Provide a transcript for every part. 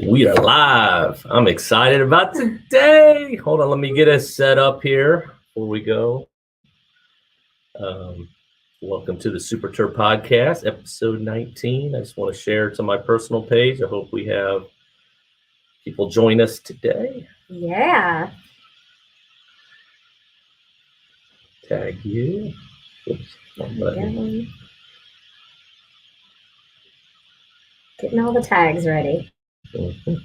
We are live. I'm excited about today. Hold on, let me get us set up here before we go. Welcome to the Super Terb Podcast, episode 19. I just want to share to my personal page. I hope we have people join us today. Yeah. Tag you. Oops, Getting all the tags ready. Mm-hmm.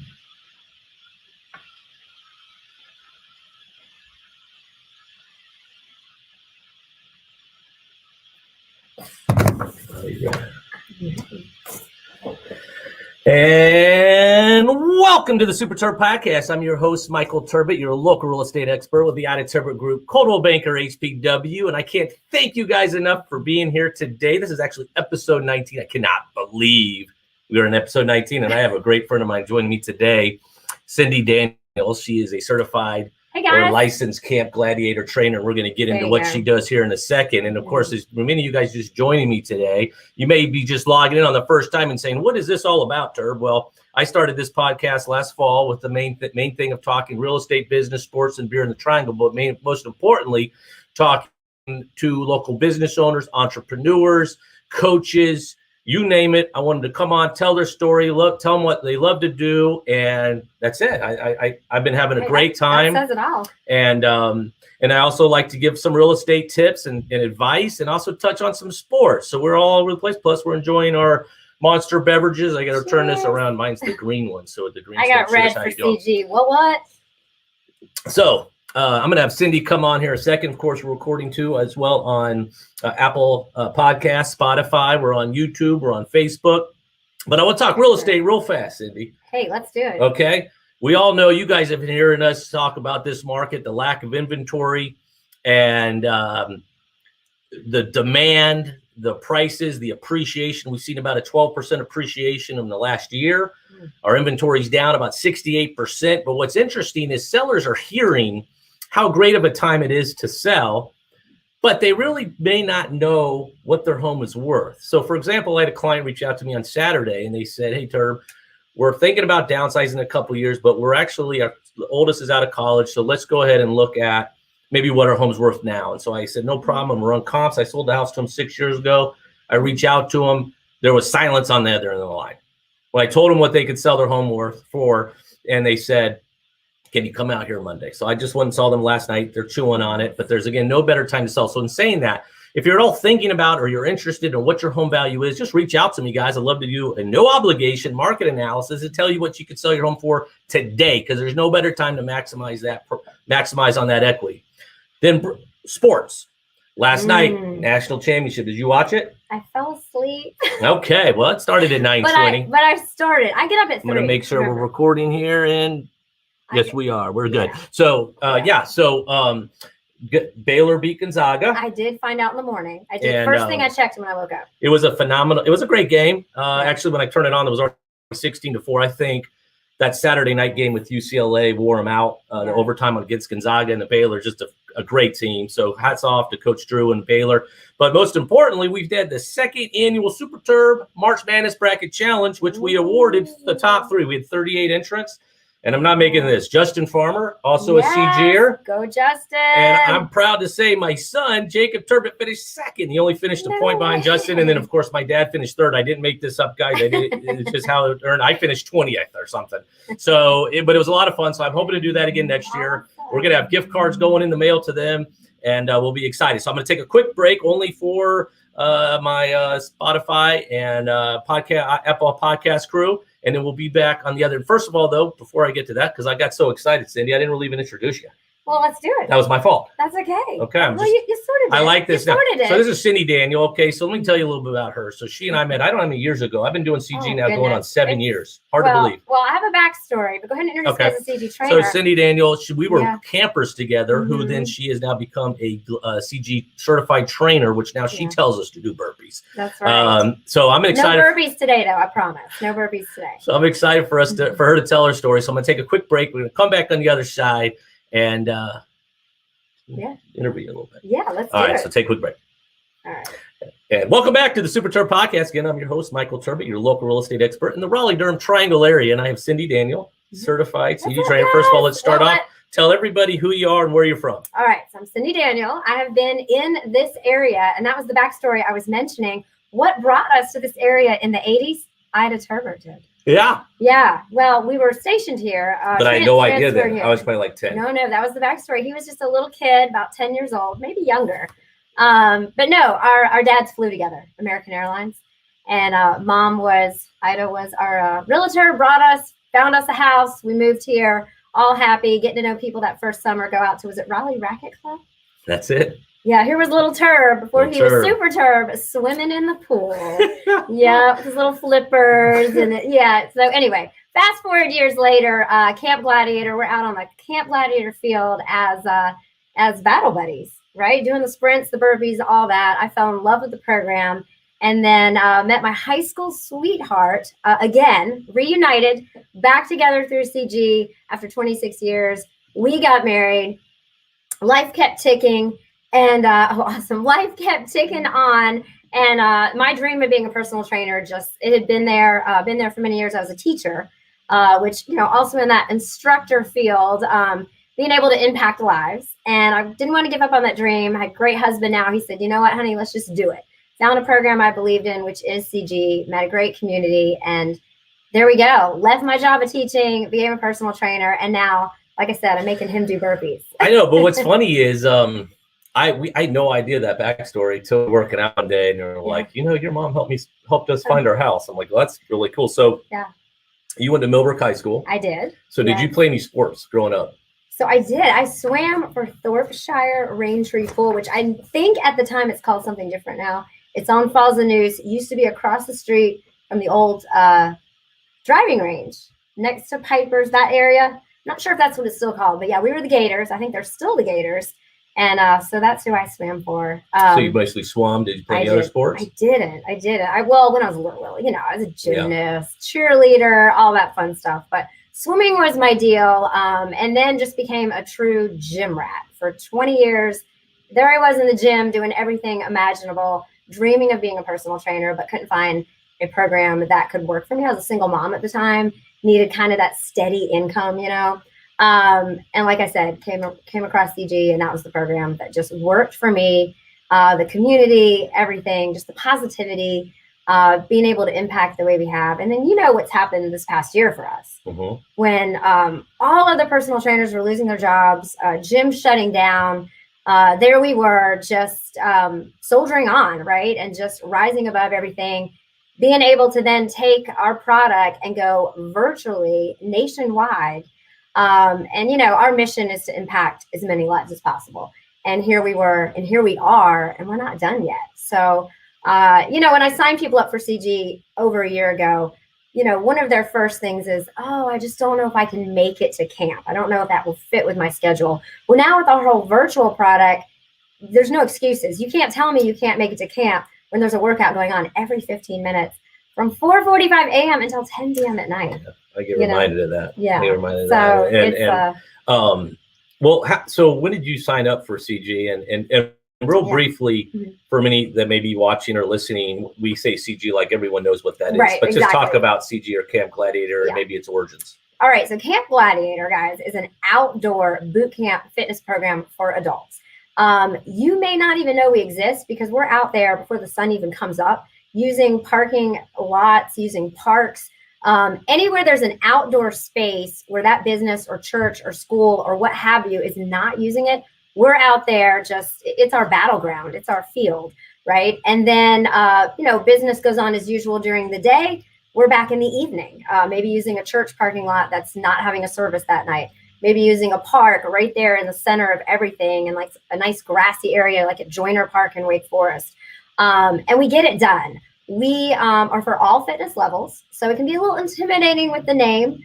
And welcome to the Super Terb Podcast. I'm your host, Michael Terbet, your local real estate expert with the Terbet Group, Coldwell Banker, HPW. And I can't thank you guys enough for being here today. This is actually episode 19. I cannot believe we are in episode 19, and I have a great friend of mine joining me today, Cyndie Daniel. She is a certified or licensed Camp Gladiator trainer. We're going to get into what she does here in a second. And of course, as many of you guys just joining me today, you may be just logging in on the first time and saying, what is this all about, Terb? Well, I started this podcast last fall with the main thing of talking real estate, business, sports, and beer in the triangle, but most importantly, talking to local business owners, entrepreneurs, coaches, you name it. I wanted to come on, tell their story, tell them what they love to do, and that's it. I've been having a great time. That says it all. And I also like to give some real estate tips and advice, and also touch on some sports. So we're all over the place. Plus, we're enjoying our monster beverages. I got to turn this around. Mine's the green one, so the green. I got red for CG. What? So. I'm going to have Cyndie come on here a second. Of course, we're recording too as well on Apple Podcast, Spotify. We're on YouTube. We're on Facebook. But I want to talk real estate real fast, Cyndie. Hey, let's do it. Okay. We all know you guys have been hearing us talk about this market, the lack of inventory, and the demand, the prices, the appreciation. We've seen about a 12% appreciation in the last year. Our inventory's down about 68%. But what's interesting is sellers are hearing how great of a time it is to sell, but they really may not know what their home is worth. So for example, I had a client reach out to me on Saturday and they said, hey, Terb, we're thinking about downsizing in a couple of years, but we're actually, the oldest is out of college. So let's go ahead and look at maybe what our home's worth now. And so I said, no problem. We're on comps. I sold the house to him 6 years ago. I reach out to him. There was silence on the other end of the line. When I told them what they could sell their home worth for, and they said, can you come out here Monday? So I just went and saw them last night. They're chewing on it, but there's, again, no better time to sell. So in saying that, if you're at all thinking about or you're interested in what your home value is, just reach out to me, guys. I'd love to do a no obligation market analysis to tell you what you could sell your home for today, because there's no better time to maximize on that equity. Then sports. Last night, national championship. Did you watch it? I fell asleep. Okay, well, it started at 9:20. But I started. I get up at 3. I'm going to make sure we're recording here, and yes, we are. We're good. Yeah. So, Baylor beat Gonzaga. I did find out in the morning. I did. First thing I checked when I woke up. It was a great game. Actually, when I turned it on, it was already 16-4. I think that Saturday night game with UCLA wore them out. The overtime against Gonzaga, and the Baylor, just a great team. So hats off to Coach Drew and Baylor. But most importantly, we've had the second annual Super Terb March Madness Bracket Challenge, which we awarded the top 3. We had 38 entrants. And I'm not making this. Justin Farmer, also a CG'er. Go, Justin. And I'm proud to say my son, Jacob Terbet, finished second. He only finished a point behind Justin. And then, of course, my dad finished third. I didn't make this up, guys. It's just how it earned. I finished 20th or something. So, but it was a lot of fun. So I'm hoping to do that again next year. We're going to have gift cards going in the mail to them. And we'll be excited. So I'm going to take a quick break only for my Spotify and Apple Podcast crew. And then we'll be back on the other. First of all, though, before I get to that, because I got so excited, Cyndie, I didn't really even introduce you. Well, let's do it. That was my fault. That's okay. Okay. You sorted it. I like this now. Sorted it. So this is Cyndie Daniel. Okay, so let me tell you a little bit about her. So she and I met, I don't know how many years ago. I've been doing CG going on 7 years. Hard to believe. Well, I have a backstory, but go ahead and introduce me as a CG trainer. So Cyndie Daniel, we were campers together, who then she has now become a CG certified trainer, which now she tells us to do burpees. That's right. So I'm excited. No burpees today, though. I promise. No burpees today. So I'm excited for her to tell her story. So I'm going to take a quick break. We're going to come back on the other side and interview you a little bit. Yeah, let's do it. All right, so take a quick break. All right. And welcome back to the Super Terb Podcast. Again, I'm your host, Michael Terbet, your local real estate expert in the Raleigh-Durham Triangle area. And I have Cyndie Daniel, certified CD trainer. First of all, let's start off. Tell everybody who you are and where you're from. All right. So I'm Cyndie Daniel. I have been in this area, and that was the backstory I was mentioning. What brought us to this area in the 80s? Ida Terbet did. Yeah. Yeah. Well, we were stationed here. But I had no idea that. I was probably like 10. No, that was the backstory. He was just a little kid, about 10 years old, maybe younger. But no, our dads flew together, American Airlines. And Ida was our realtor, found us a house. We moved here, all happy, getting to know people that first summer, go out to, was it Raleigh Racket Club? That's it. Yeah, here was little Terb before he was Super Terb, swimming in the pool. Yeah, with his little flippers. So anyway, fast forward years later, Camp Gladiator, we're out on the Camp Gladiator field as battle buddies, right? Doing the sprints, the burpees, all that. I fell in love with the program. And then met my high school sweetheart, again, reunited, back together through CG after 26 years. We got married. Life kept ticking. And awesome. Life kept ticking on. And my dream of being a personal trainer, it had been there for many years. I was a teacher, which, also in that instructor field, being able to impact lives. And I didn't want to give up on that dream. I had a great husband now. He said, you know what, honey, let's just do it. Found a program I believed in, which is CG, met a great community. And there we go. Left my job of teaching, became a personal trainer. And now, like I said, I'm making him do burpees. I know. But what's funny is I had no idea that backstory till working out one day. And they're like, your mom helped us find our house. I'm like, well, that's really cool. So yeah, you went to Millbrook High School. I did. So did you play any sports growing up? So I did. I swam for Thorpeshire Raintree Pool, which I think at the time it's called something different now. It's on Falls of News. It used to be across the street from the old driving range next to Piper's, that area. Not sure if that's what it's still called, but yeah, we were the Gators. I think they're still the Gators. And so that's who I swam for. So you basically swam. Did you play any other sports? I didn't. Well, when I was little, I was a gymnast, cheerleader, all that fun stuff. But swimming was my deal. And then just became a true gym rat for 20 years. There I was in the gym doing everything imaginable, dreaming of being a personal trainer, but couldn't find a program that could work for me. I was a single mom at the time, needed kind of that steady income, and like I said, came across CG, and that was the program that just worked for me. The community, everything, just the positivity, being able to impact the way we have. And then what's happened this past year for us, when all other personal trainers were losing their jobs, gyms shutting down. There we were just soldiering on, right? And just rising above everything, being able to then take our product and go virtually nationwide. And our mission is to impact as many lives as possible. And here we were, and here we are, and we're not done yet. So, when I signed people up for CG over a year ago, one of their first things is, I just don't know if I can make it to camp. I don't know if that will fit with my schedule. Well, now with our whole virtual product, there's no excuses. You can't tell me you can't make it to camp when there's a workout going on every 15 minutes from 4:45 a.m. until 10 p.m. at night. I get reminded of that. Yeah. I get reminded of that. So when did you sign up for CG? And real briefly, for many that may be watching or listening, we say CG like everyone knows what that is. Right, but just talk about CG or Camp Gladiator and maybe its origins. All right. So Camp Gladiator, guys, is an outdoor boot camp fitness program for adults. You may not even know we exist because we're out there before the sun even comes up, using parking lots, using parks. Anywhere there's an outdoor space where that business or church or school or what have you is not using it, we're out there it's our battleground. It's our field, right? And then, business goes on as usual during the day. We're back in the evening, maybe using a church parking lot that's not having a service that night, maybe using a park right there in the center of everything and like a nice grassy area like at Joyner Park in Wake Forest. And we get it done. We are for all fitness levels, so it can be a little intimidating with the name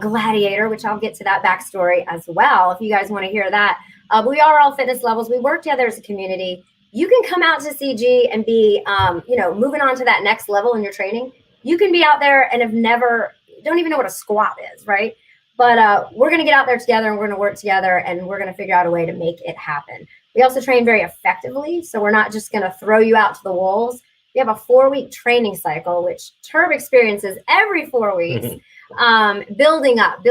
Gladiator, which I'll get to that backstory as well if you guys want to hear that. But we are all fitness levels. We work together as a community. You can come out to CG and be, moving on to that next level in your training. You can be out there and don't even know what a squat is, right? But we're going to get out there together and we're going to work together and we're going to figure out a way to make it happen. We also train very effectively. So we're not just going to throw you out to the wolves. We have a 4-week training cycle, which Terb experiences every 4 weeks, building up,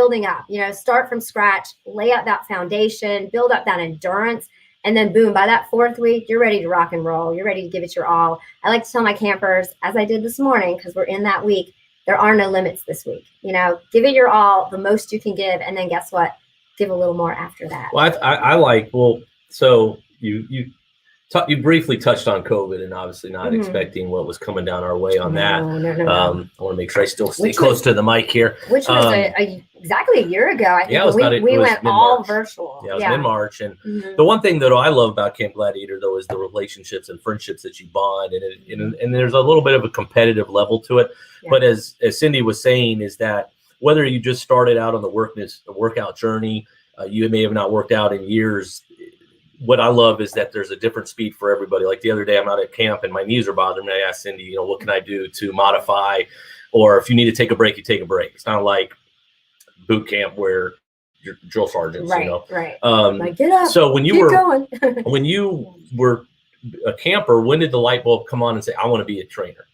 start from scratch, lay out that foundation, build up that endurance. And then boom, by that 4th week, you're ready to rock and roll. You're ready to give it your all. I like to tell my campers, as I did this morning, because we're in that week, there are no limits this week. Give it your all, the most you can give. And then guess what? Give a little more after that. Well, I like, so you briefly touched on COVID and obviously not expecting what was coming down our way on that. No. I want to make sure I still stay close to the mic here. Which was exactly a year ago. I think we went all virtual. Yeah, it was mid-March. And the one thing that I love about Camp Gladiator, though, is the relationships and friendships that you bond. And there's a little bit of a competitive level to it. Yeah. But as Cyndie was saying, is that whether you just started out on the workout journey, you may have not worked out in years. What I love is that there's a different speed for everybody. Like the other day, I'm out at camp and my knees are bothering me. I asked Cyndie, what can I do to modify? Or if you need to take a break, you take a break. It's not like boot camp where you're drill sergeants, Right. Like, get up. So when you when you were a camper, when did the light bulb come on and say, I want to be a trainer?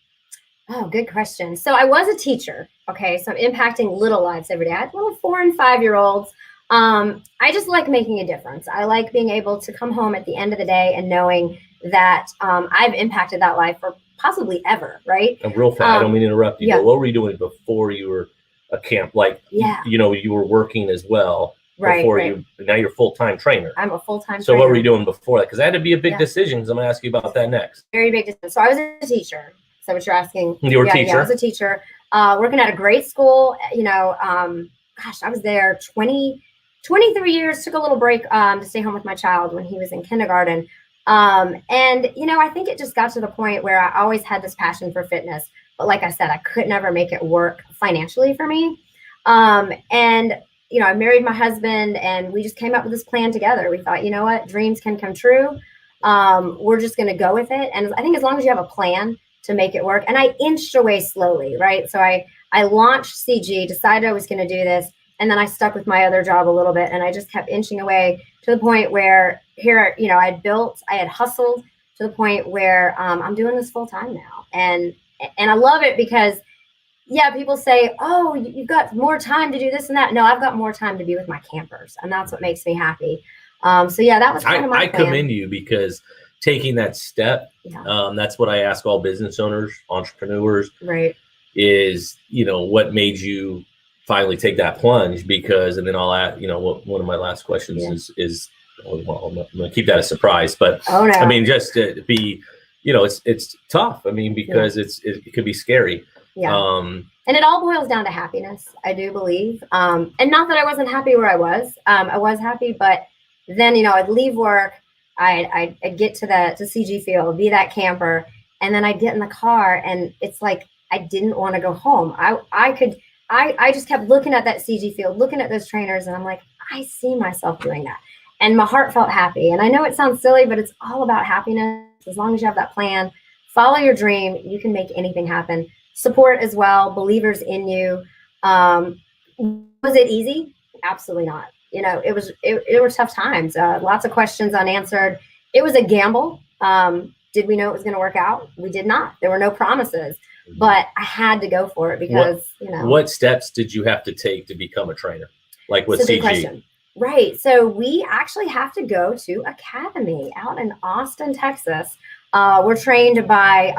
Oh, good question. So I was a teacher. Okay. So I'm impacting little lives every day. I had little 4 and 5-year-olds. I just like making a difference. I like being able to come home at the end of the day and knowing that I've impacted that life for possibly ever, right? And real fast, I don't mean to interrupt you, but what were you doing before you were a camp? Like, you were working as well. Now you're a full-time trainer. I'm a full-time trainer. So what were you doing before that? Because that had to be a big decision. Because I'm going to ask you about that next. Very big decision. So I was a teacher. So what you're asking? You were a teacher? Yeah, I was a teacher. Working at a great school. I was there 23 years, took a little break to stay home with my child when he was in kindergarten. And I think it just got to the point where I always had this passion for fitness. But like I said, I could never make it work financially for me. I married my husband and we just came up with this plan together. We thought, what, dreams can come true. We're just going to go with it. And I think as long as you have a plan to make it work, and I inched away slowly, right? So I launched CG, decided I was going to do this. And then I stuck with my other job a little bit and I just kept inching away to the point where I had hustled to the point where I'm doing this full time now. And I love it because, people say, oh, you've got more time to do this and that. No, I've got more time to be with my campers. And that's what makes me happy. That was kind of my plan. I commend you because taking that step, that's what I ask all business owners, entrepreneurs, right? Is, what made you finally take that plunge? Because, and then I'll add, one of my last questions is I'm going to keep that a surprise, but I mean, just to be, it's tough. I mean, because it could be scary. Yeah. And it all boils down to happiness, I do believe. And not that I wasn't happy where I was. I was happy, but then, I'd leave work, I'd get to CG Field, be that camper, and then I'd get in the car and it's like I didn't want to go home. I just kept looking at that CG Field, looking at those trainers, and I'm like, I see myself doing that. And my heart felt happy. And I know it sounds silly, but it's all about happiness. As long as you have that plan, follow your dream, you can make anything happen. Support as well, believers in you. Was it easy? Absolutely not. It were tough times. Lots of questions unanswered. It was a gamble. Did we know it was going to work out? We did not. There were no promises. But I had to go for it because, What steps did you have to take to become a trainer? Like with CG? Question. Right. So we actually have to go to Academy out in Austin, Texas. We're trained by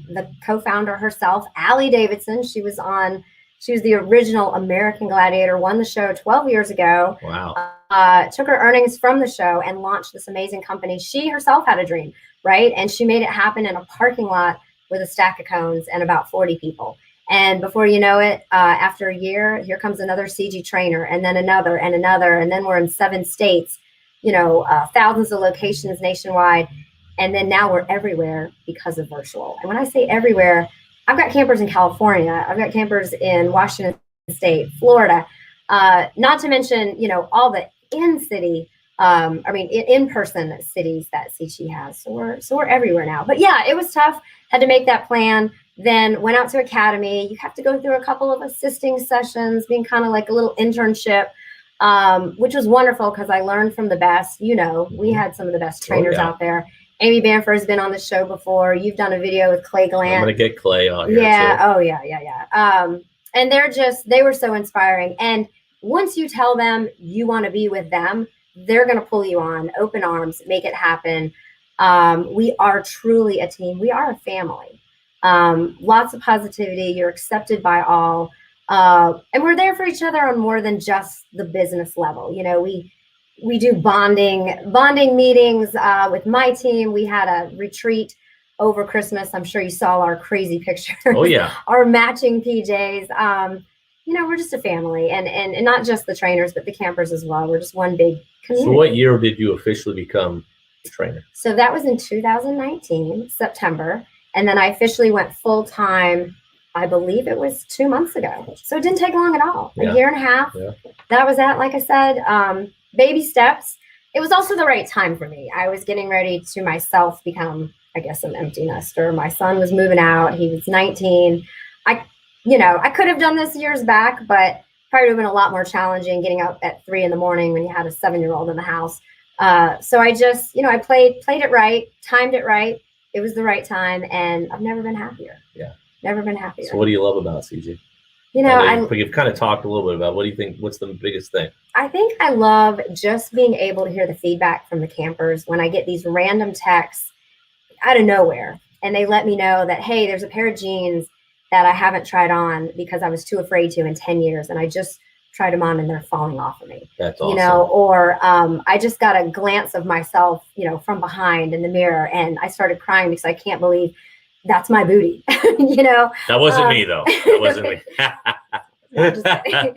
the co-founder herself, Allie Davidson. She was the original American Gladiator, won the show 12 years ago. Wow. Took her earnings from the show and launched this amazing company. She herself had a dream, right? And she made it happen in a parking lot with a stack of cones and about 40 people. And before you know it, after a year, here comes another CG trainer and then another and another. And then we're in 7 states, thousands of locations nationwide. And then now we're everywhere because of virtual. And when I say everywhere, I've got campers in California. I've got campers in Washington State, Florida, not to mention, all the in-person cities that CG has. So we're everywhere now. But yeah, it was tough. Had to make that plan. Then went out to Academy. You have to go through a couple of assisting sessions, being kind of like a little internship. which was wonderful because I learned from the best. We had some of the best trainers out there. Amy Banfer has been on the show before. You've done a video with Clay Glant. I'm going to get Clay on here too. Oh, yeah. And they were so inspiring. And once you tell them you want to be with them, they're going to pull you on, open arms, make it happen. We are truly a team. We are a family. Lots of positivity. You're accepted by all. And we're there for each other on more than just the business level. We do bonding meetings with my team. We had a retreat over Christmas. I'm sure you saw our crazy pictures. Oh, yeah. Our matching PJs. We're just a family, and not just the trainers, but the campers as well. We're just one big community. So what year did you officially become a trainer? So that was in 2019, September. And then I officially went full time, I believe it was 2 months ago. So it didn't take long at all. A year and a half. Yeah. That was that, like I said, baby steps. It was also the right time for me. I was getting ready to myself become, I guess, an empty nester. My son was moving out. He was 19. I could have done this years back, but probably would have been a lot more challenging getting up at 3 a.m. when you had a 7-year-old in the house. So I just, I played it right, timed it right. It was the right time, and I've never been happier. Yeah. Never been happier. So what do you love about CG? You've kind of talked a little bit about, what do you think, what's the biggest thing? I think I love just being able to hear the feedback from the campers when I get these random texts out of nowhere, and they let me know that, hey, there's a pair of jeans that I haven't tried on because I was too afraid to in 10 years. And I just tried them on and they're falling off of me. That's awesome. Or I just got a glance of myself, from behind in the mirror, and I started crying because I can't believe that's my booty. That wasn't me though. That wasn't me. And just, I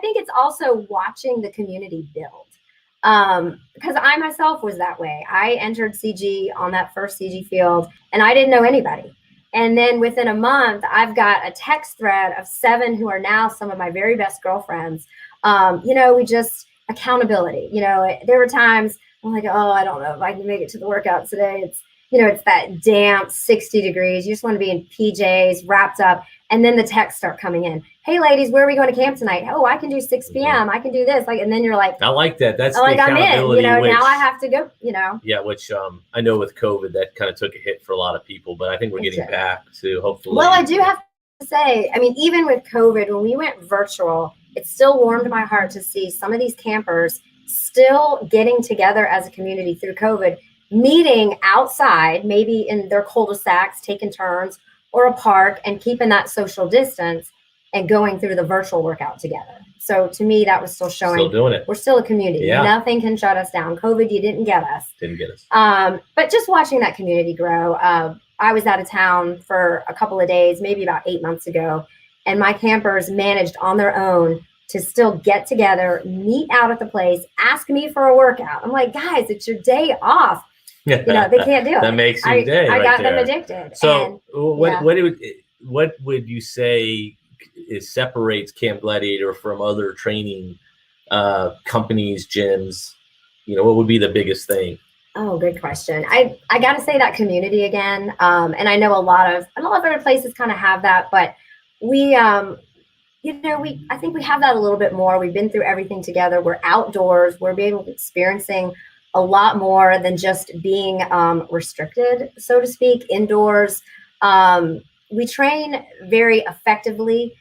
think it's also watching the community build. Because I myself was that way. I entered CG on that first CG field and I didn't know anybody. And then within a month, I've got a text thread of 7 who are now some of my very best girlfriends. We just accountability. There were times I'm like, oh, I don't know if I can make it to the workout today. It's that damp 60 degrees. You just want to be in PJs, wrapped up. And then the texts start coming in. Hey, ladies, where are we going to camp tonight? Oh, I can do 6 p.m. I can do this. And then you're like, I like that. That's I'm in. Now I have to go. Yeah, which I know with COVID that kind of took a hit for a lot of people, but I think we're getting back to hopefully. Well, I do have to say, even with COVID, when we went virtual, it still warmed my heart to see some of these campers still getting together as a community through COVID, meeting outside, maybe in their cul-de-sacs, taking turns, or a park, and keeping that social distance and going through the virtual workout together. So to me, that was still showing still doing it. We're still a community. Yeah. Nothing can shut us down. COVID, you didn't get us. But just watching that community grow. I was out of town for a couple of days, maybe about 8 months ago, and my campers managed on their own to still get together, meet out at the place, ask me for a workout. I'm like, guys, it's your day off. They can't do it. That makes your day. I got there. them addicted. So what would you say separates Camp Gladiator from other training companies, gyms? What would be the biggest thing? Oh, good question. I got to say that community again. And I know a lot of other places kind of have that, but we, I think we have that a little bit more. We've been through everything together. We're outdoors. We're experiencing a lot more than just being restricted, so to speak, indoors. We train very effectively,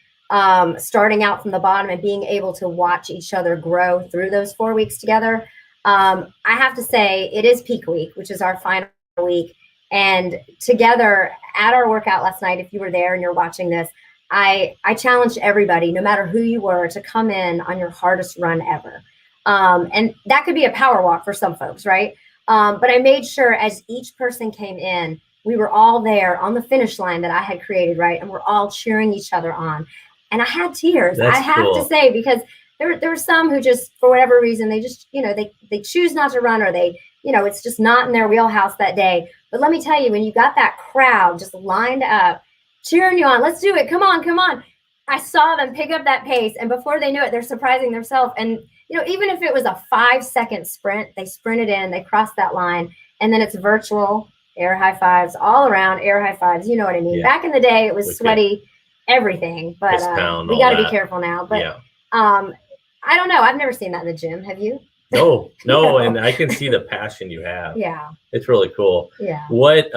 starting out from the bottom and being able to watch each other grow through those 4 weeks together. I have to say it is peak week, which is our final week. And together at our workout last night, if you were there and you're watching this, I challenged everybody, no matter who you were, to come in on your hardest run ever. And that could be a power walk for some folks, right? But I made sure as each person came in, we were all there on the finish line that I had created, right? And we're all cheering each other on. And I had tears, I have to say, because there were some who just, for whatever reason, they just, they choose not to run, or they, it's just not in their wheelhouse that day. But let me tell you, when you got that crowd just lined up, cheering you on, let's do it, come on, come on. I saw them pick up that pace, and before they knew it, they're surprising themselves. And even if it was a 5-second sprint, they sprinted in, they crossed that line, and then it's virtual air high fives all around, air high fives. You know what I mean? Yeah. Back in the day, it was sweaty, everything, but we got to be careful now. But I don't know. I've never seen that in the gym. Have you? No, and I can see the passion you have. Yeah. It's really cool. Yeah. What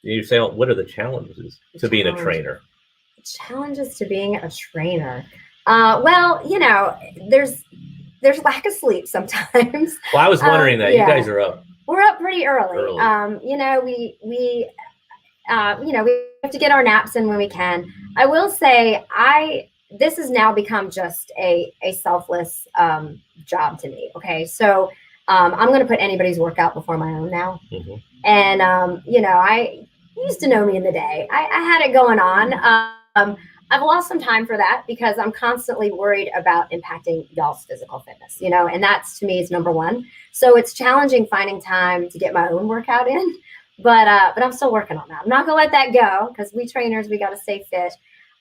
you say? What are the challenges to being a trainer? Challenges to being a trainer. Well, there's lack of sleep sometimes. Well, I was wondering that you guys are up. We're up pretty early. We have to get our naps in when we can. I will say, this has now become just a selfless job to me. Okay, so I'm going to put anybody's workout before my own now. Mm-hmm. And I used to know me in the day. I had it going on. I've lost some time for that because I'm constantly worried about impacting y'all's physical fitness, and that's, to me, is number one. So it's challenging finding time to get my own workout in, but I'm still working on that. I'm not gonna let that go because we trainers, we got to stay fit.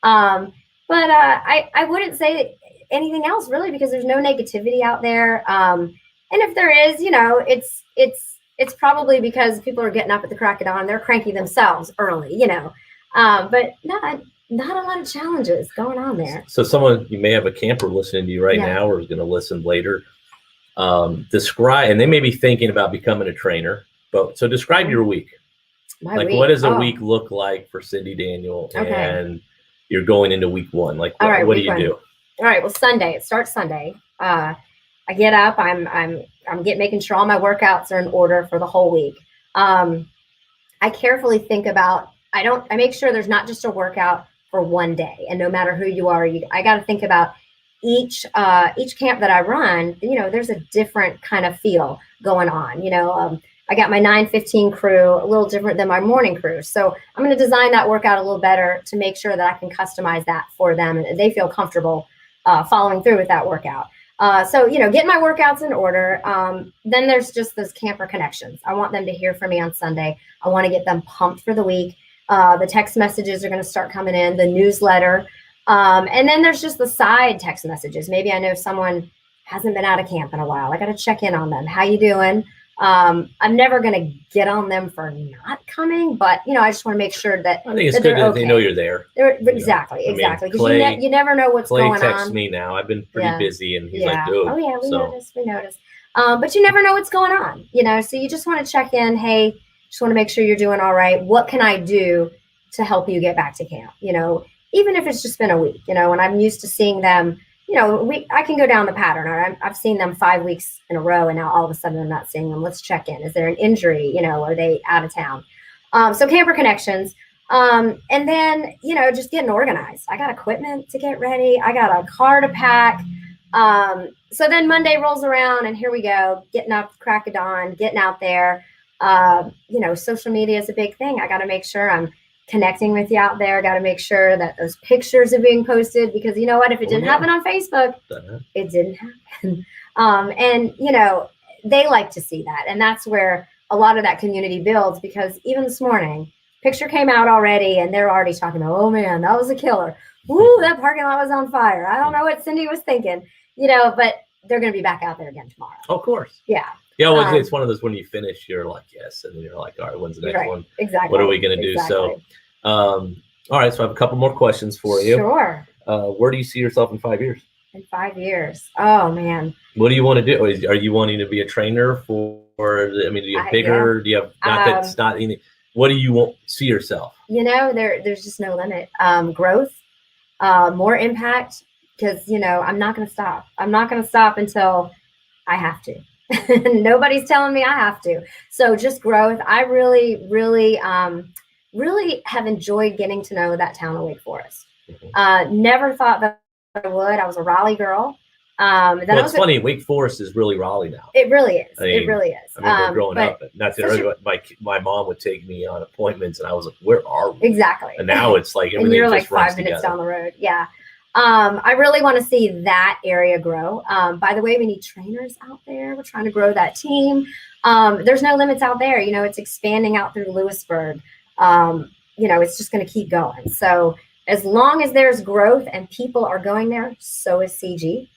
But I wouldn't say anything else really because there's no negativity out there. And if there is, it's probably because people are getting up at the crack of dawn. They're cranky themselves early, but not a lot of challenges going on there. So you may have a camper listening to you right now or is going to listen later. Describe, and they may be thinking about becoming a trainer, so describe your week. What does a week look like for Cyndie Daniel? Okay. And you're going into week one. What do you do? All right. Well, Sunday, it starts Sunday. I get up, I'm making sure all my workouts are in order for the whole week. I carefully think about, I make sure there's not just a workout for one day, and no matter who you are, I got to think about each camp that I run. There's a different kind of feel going on. I got my 9:15 crew, a little different than my morning crew, so I'm going to design that workout a little better to make sure that I can customize that for them and they feel comfortable following through with that workout. So getting my workouts in order. Then there's just those camper connections. I want them to hear from me on Sunday. I want to get them pumped for the week. The text messages are going to start coming in, the newsletter. And then there's just the side text messages. Maybe I know someone hasn't been out of camp in a while. I got to check in on them. How you doing? I'm never going to get on them for not coming, but I just want to make sure that I think it's good that they know you're there. Exactly. Because you never know what's going on. Clay texts me now. I've been pretty busy, and he's like, "Dude." Oh yeah, we noticed. But you never know what's going on. So you just want to check in. Hey, just want to make sure you're doing all right. What can I do to help you get back to camp? Even if it's just been a week. And I'm used to seeing them. I can go down the pattern. I've seen them 5 weeks in a row, and now all of a sudden I'm not seeing them. Let's check in. Is there an injury? Are they out of town? So camper connections. And then, just getting organized. I got equipment to get ready. I got a car to pack. So then Monday rolls around, and here we go, getting up, crack of dawn, getting out there. Social media is a big thing. I got to make sure I'm connecting with you out there. Got to make sure that those pictures are being posted, because you know what? If it didn't happen on Facebook, it didn't happen. And they like to see that. And that's where a lot of that community builds, because even this morning, picture came out already and they're already talking about, oh man, that was a killer. Woo, that parking lot was on fire. I don't know what Cyndie was thinking, but they're going to be back out there again tomorrow. Of course. Yeah. Yeah, well, it's one of those, when you finish, you're like, yes. And then you're like, all right, when's the next one? Exactly. What are we going to do? Exactly. So, all right. So I have a couple more questions for you. Sure. Where do you see yourself in 5 years? In 5 years? Oh, man. What do you want to do? Are you wanting to be a trainer do you have bigger? Do you have, that's not anything. What do you see yourself? There's just no limit. Growth, more impact, because, I'm not going to stop. I'm not going to stop until I have to. Nobody's telling me I have to. So just growth. I really, really, really have enjoyed getting to know that town of Wake Forest. Mm-hmm. Never thought that I would. I was a Raleigh girl. It's funny. Wake Forest is really Raleigh now. It really is. It really is. I remember growing up, my mom would take me on appointments, and I was like, "Where are we?" Exactly. And now it's like everything. And you're just like 5 minutes down the road. Yeah. I really want to see that area grow. By the way, we need trainers out there. We're trying to grow that team. There's no limits out there. It's expanding out through Lewisburg. It's just going to keep going. So as long as there's growth and people are going there, so is CG.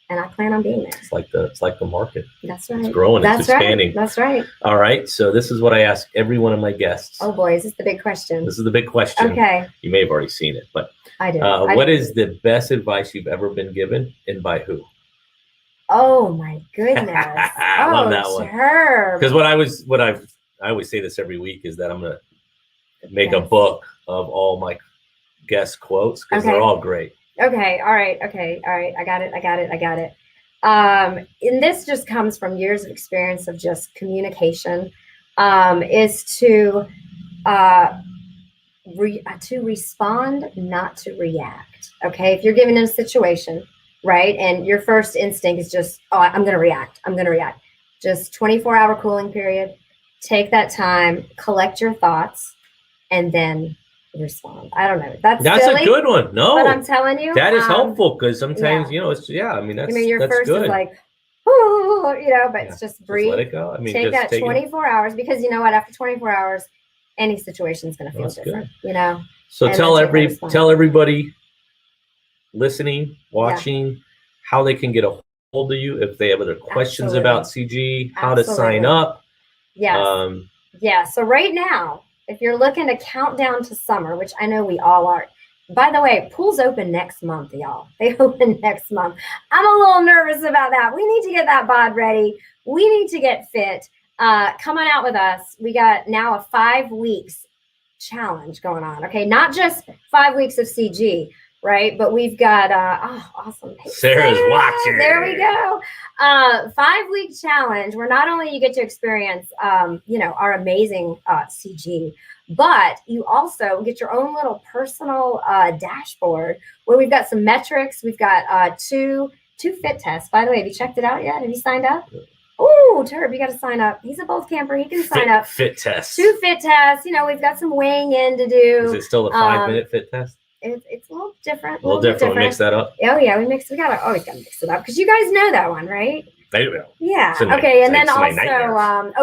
and I plan on being there. It's like the market. That's right. It's growing. That's it's expanding. Right. That's right. All right. So this is what I ask every one of my guests. Oh boy, is this the big question? This is the big question. Okay. You may have already seen it, but I did. What is the best advice you've ever been given, and by who? Oh my goodness! I love that one. Terb. Because I always say this every week is that I'm gonna make a book of all my guest quotes because they're all great. Okay. All right. I got it. And this just comes from years of experience of just communication, is to respond, not to react. Okay. If you're given a situation, right, and your first instinct is just, oh, I'm going to react. Just 24-hour cooling period. Take that time, collect your thoughts, and then respond. I don't know. That's silly, a good one. No, but I'm telling you, that is helpful because sometimes your first good. is like, oh, but it's just breathe. Just let it go. I mean, take that 24 hours because you know what? After 24 hours, any situation is going to feel different. Good. So tell everybody listening, watching, how they can get a hold of you if they have other questions about CG, how to sign up. Yes. So right now, if you're looking to count down to summer, which I know we all are. By the way, pools open next month, y'all. They open next month. I'm a little nervous about that. We need to get that bod ready. We need to get fit. Come on out with us. We got now a 5 weeks challenge going on. Okay, not just 5 weeks of CG, right? But we've got awesome. Hey, Sarah's watching. There we go. 5-week challenge where not only you get to experience our amazing CG, but you also get your own little personal dashboard where we've got some metrics. We've got two fit tests. By the way, have you checked it out yet? Have you signed up? Oh, Terb, you got to sign up. He's a both camper. He can sign up. Fit tests. 2 fit tests. We've got some weighing in to do. Is it still a 5-minute fit test? It's a little different. A little different. We'll mix that up. Oh yeah, we always gotta mix it up because you guys know that one, right? I will. Yeah. Okay. And then also,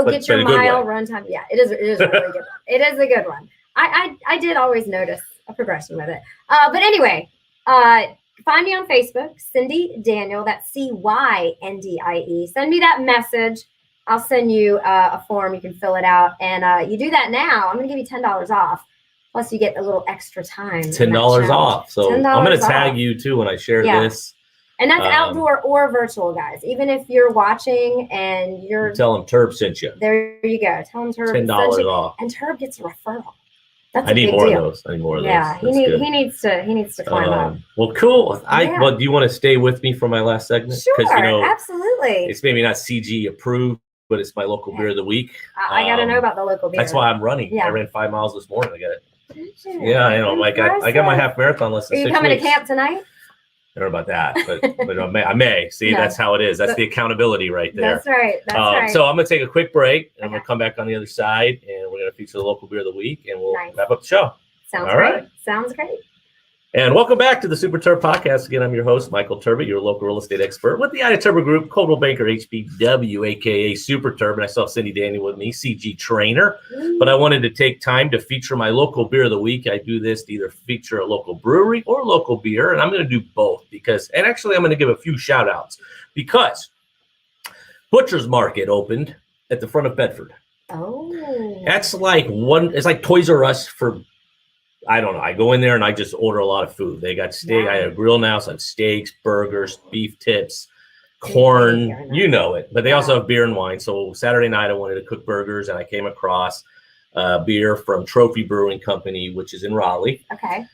get your mile run time. Yeah, it is a really good one. It is a good one. I did always notice a progression with it. But anyway, find me on Facebook, Cyndie Daniel. That's CYNDIE. Send me that message. I'll send you a form. You can fill it out, and you do that now. I'm gonna give you $10 off. Plus, you get a little extra time. $10 off. So I'm going to tag you too when I share this. And that's outdoor or virtual, guys. Even if you're watching and you're tell them Terb sent you. There you go. Tell them Terb $10 off. And Terb gets a referral. That's I need more of those. Yeah, he needs to climb up. Well, cool. Well, do you want to stay with me for my last segment? Sure, absolutely. It's maybe not CG approved, but it's my local beer of the week. I got to know about the local beer. That's why I'm running. Yeah. I ran 5 miles this morning. I got it. Yeah, I got my half marathon less than 6 weeks. Are you coming to camp tonight? I don't know about that, but I may. See, that's how it is. That's the accountability right there. That's right. That's right. So I'm going to take a quick break, and I'm going to come back on the other side, and we're going to feature the local beer of the week, and we'll wrap up the show. Sounds great. Sounds great. And welcome back to the Super Terb Podcast. Again, I'm your host, Michael Terbet, your local real estate expert with the Terbet Group, Coldwell Banker HBW, a.k.a. Super Terb. And I saw Cyndie Daniel with me, CG trainer. But I wanted to take time to feature my local beer of the week. I do this to either feature a local brewery or local beer. And I'm going to do both and actually I'm going to give a few shout outs because Butcher's Market opened at the front of Bedford. Oh. That's it's like Toys R Us for, I don't know. I go in there and I just order a lot of food. They got steak. I have a grill now, so I have steaks, burgers, beef tips, corn, you know it. But they also have beer and wine. So Saturday night I wanted to cook burgers, and I came across beer from Trophy Brewing Company, which is in Raleigh. Okay.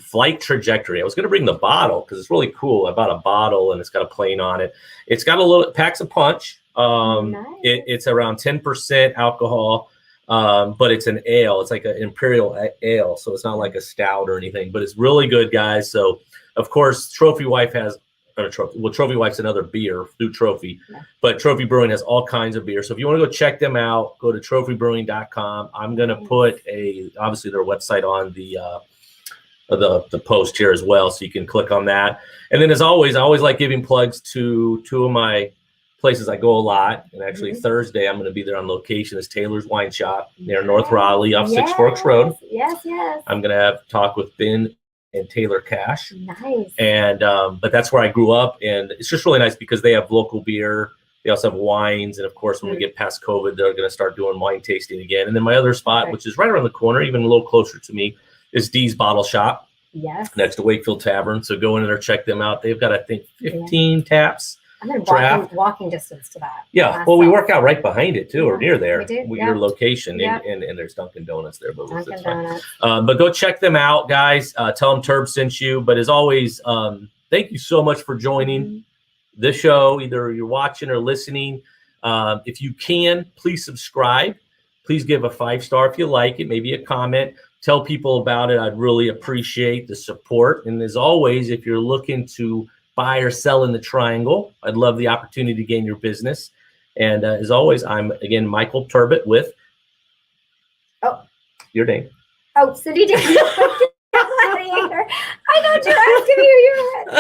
Flight Trajectory. I was going to bring the bottle because it's really cool. I bought a bottle and it's got a plane on it. It's got it packs a punch. Nice. It's around 10% alcohol. But it's an ale. It's like an imperial ale, so it's not like a stout or anything. But it's really good, guys. So, of course, Trophy Wife's another beer through Trophy, but Trophy Brewing has all kinds of beer. So if you want to go check them out, go to trophybrewing.com. I'm gonna put obviously their website on the post here as well, so you can click on that. And then, as always, I always like giving plugs to 2 of my places I go a lot, and actually Thursday I'm going to be there on location. Is Taylor's Wine Shop near North Raleigh off 6 Forks Road. Yes. I'm going to have talk with Ben and Taylor Cash. Nice. And but that's where I grew up, and it's just really nice because they have local beer. They also have wines, and of course, when we get past COVID, they're going to start doing wine tasting again. And then my other spot, which is right around the corner, even a little closer to me, is Dee's Bottle Shop. Yes. Next to Wakefield Tavern. So go in there, check them out. They've got, I think, 15 taps. I'm in walking distance to that. Yeah. Well, we work out right behind it too, or near there. We do. With your location, and there's Dunkin' Donuts there. But Dunkin' Donuts. But go check them out, guys. Tell them Terb sent you. But as always, thank you so much for joining the show. Either you're watching or listening. If you can, please subscribe. Please give a 5-star if you like it. Maybe a comment. Tell people about it. I'd really appreciate the support. And as always, if you're looking to buy or sell in the Triangle, I'd love the opportunity to gain your business. And as always, I'm, again, Michael Terbet with your name. Cyndie Daniel. I thought you were asking me who you were.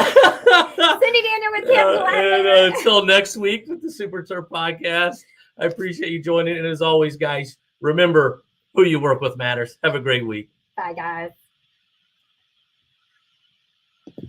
Cyndie Daniel with Camp Gladiator. Until next week with the Super Terb Podcast, I appreciate you joining. And as always, guys, remember, who you work with matters. Have a great week. Bye, guys.